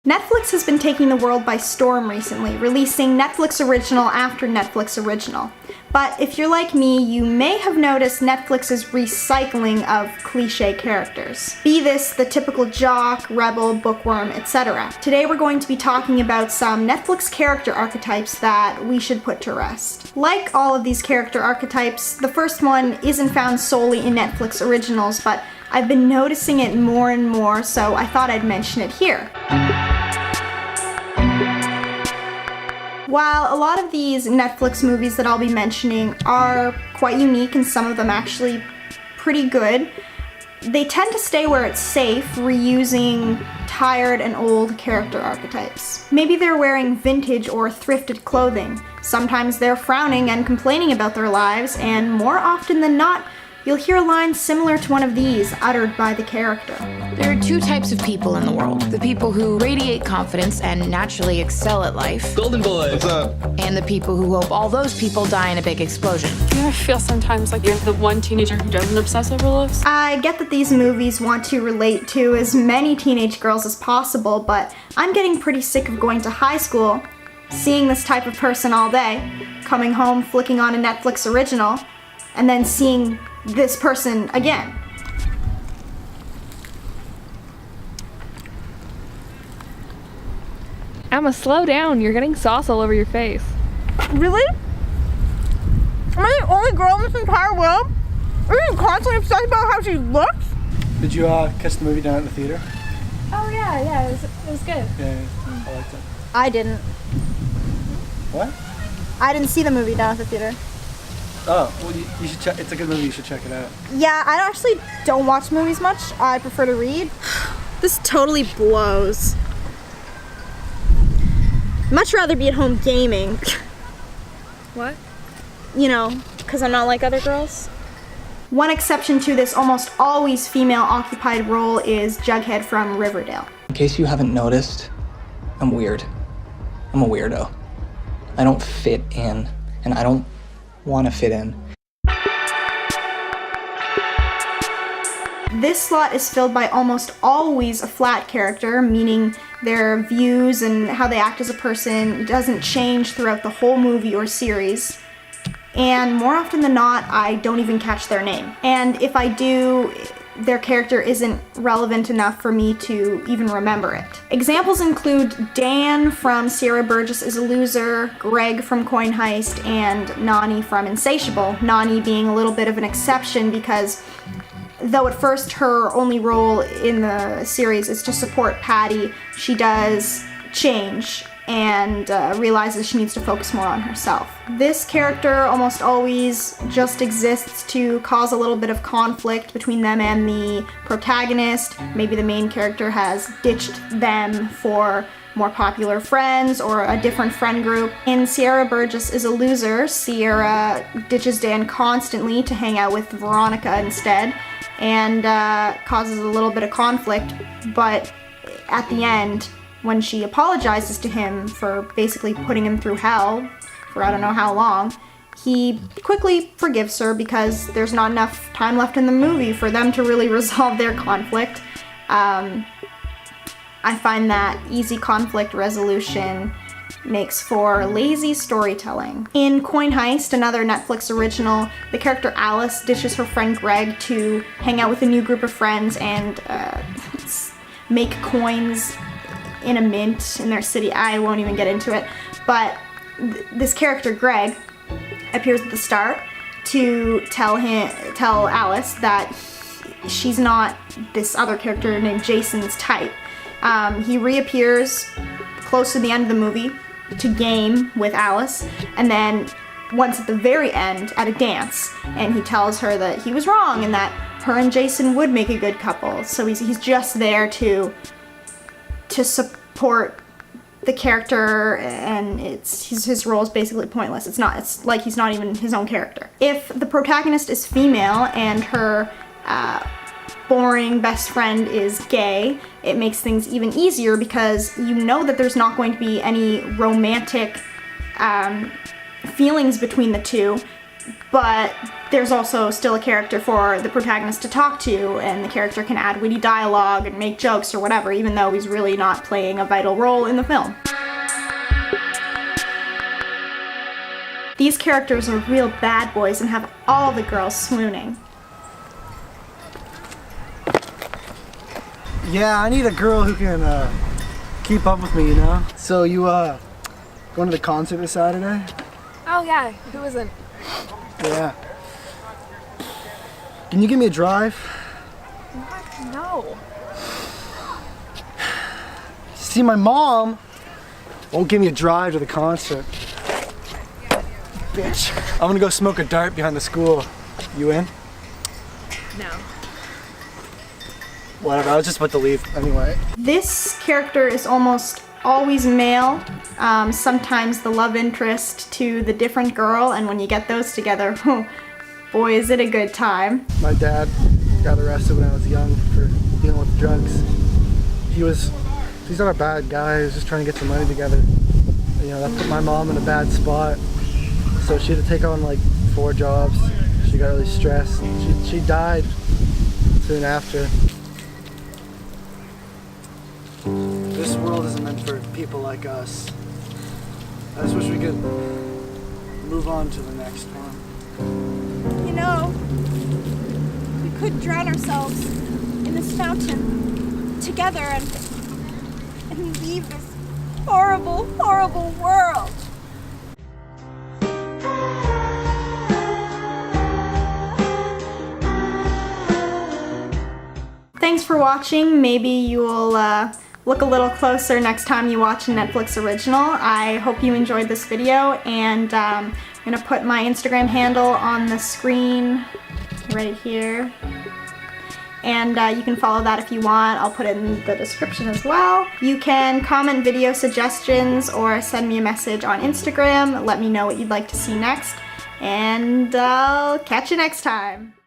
Netflix has been taking the world by storm recently, releasing Netflix original after Netflix original. But if you're like me, you may have noticed Netflix's recycling of cliche characters. Be this the typical jock, rebel, bookworm, etc. Today we're going to be talking about some Netflix character archetypes that we should put to rest. Like all of these character archetypes, the first one isn't found solely in Netflix originals, but I've been noticing it more and more, so I thought I'd mention it here. While a lot of these Netflix movies that I'll be mentioning are quite unique and some of them actually pretty good, they tend to stay where it's safe, reusing tired and old character archetypes. Maybe they're wearing vintage or thrifted clothing. Sometimes they're frowning and complaining about their lives, and more often than not, you'll hear lines similar to one of these uttered by the character. There are two types of people in the world. The people who radiate confidence and naturally excel at life. Golden boy. What's up? And the people who hope all those people die in a big explosion. You ever feel sometimes like you're the one teenager who doesn't obsess over looks? I get that these movies want to relate to as many teenage girls as possible, but I'm getting pretty sick of going to high school, seeing this type of person all day, coming home flicking on a Netflix original, and then seeing this person again. Emma, slow down. You're getting sauce all over your face. Really? Am I the only girl in this entire world? Are you constantly obsessed about how she looks? Did you catch the movie down at the theater? Oh yeah, it was good. Yeah, I liked it. I didn't. What? I didn't see the movie down at the theater. Oh, well, you should check. It's a good movie. You should check it out. Yeah, I actually don't watch movies much. I prefer to read. This totally blows. Much rather be at home gaming. What? You know, because I'm not like other girls. One exception to this almost always female-occupied role is Jughead from Riverdale. In case you haven't noticed, I'm weird. I'm a weirdo. I don't fit in, and I don't want to fit in. This slot is filled by almost always a flat character, meaning their views and how they act as a person doesn't change throughout the whole movie or series. And more often than not, I don't even catch their name. And if I do, their character isn't relevant enough for me to even remember it. Examples include Dan from Sierra Burgess is a Loser, Greg from Coin Heist, and Nani from Insatiable. Nani being a little bit of an exception because though at first her only role in the series is to support Patty, she does change and realizes she needs to focus more on herself. This character almost always just exists to cause a little bit of conflict between them and the protagonist. Maybe the main character has ditched them for more popular friends or a different friend group. In Sierra Burgess is a Loser, Sierra ditches Dan constantly to hang out with Veronica instead, and causes a little bit of conflict, but at the end, when she apologizes to him for basically putting him through hell for I don't know how long, he quickly forgives her because there's not enough time left in the movie for them to really resolve their conflict. I find that easy conflict resolution makes for lazy storytelling. In Coin Heist, another Netflix original, the character Alice ditches her friend Greg to hang out with a new group of friends and make coins in a mint in their city. I won't even get into it, but this character Greg appears at the start to tell Alice that she's not this other character named Jason's type. He reappears close to the end of the movie to game with Alice, and then once at the very end at a dance, and he tells her that he was wrong and that her and Jason would make a good couple. So he's just there to support the character, and his role is basically pointless. It's like he's not even his own character. If the protagonist is female and her boring best friend is gay, it makes things even easier because you know that there's not going to be any romantic feelings between the two, but there's also still a character for the protagonist to talk to, and the character can add witty dialogue and make jokes or whatever, even though he's really not playing a vital role in the film. These characters are real bad boys and have all the girls swooning. Yeah, I need a girl who can keep up with me, you know? So you going to the concert this Saturday? Oh yeah, who isn't? Yeah. Can you give me a drive? No. See, my mom won't give me a drive to the concert. Bitch. I'm gonna go smoke a dart behind the school. You in? No. Whatever, I was just about to leave anyway. This character is almost always male, sometimes the love interest to the different girl, and when you get those together, boy is it a good time. My dad got arrested when I was young for dealing with drugs. He's not a bad guy, he was just trying to get some money together. You know, that put my mom in a bad spot. So she had to take on like 4 jobs. She got really stressed. She died soon after. This world isn't meant for people like us. I just wish we could move on to the next one. You know, we could drown ourselves in this fountain together and leave this horrible, horrible world. Thanks for watching. Maybe you will look a little closer next time you watch a Netflix original. I hope you enjoyed this video, and I'm gonna put my Instagram handle on the screen right here. And you can follow that if you want. I'll put it in the description as well. You can comment video suggestions or send me a message on Instagram. Let me know what you'd like to see next, and I'll catch you next time.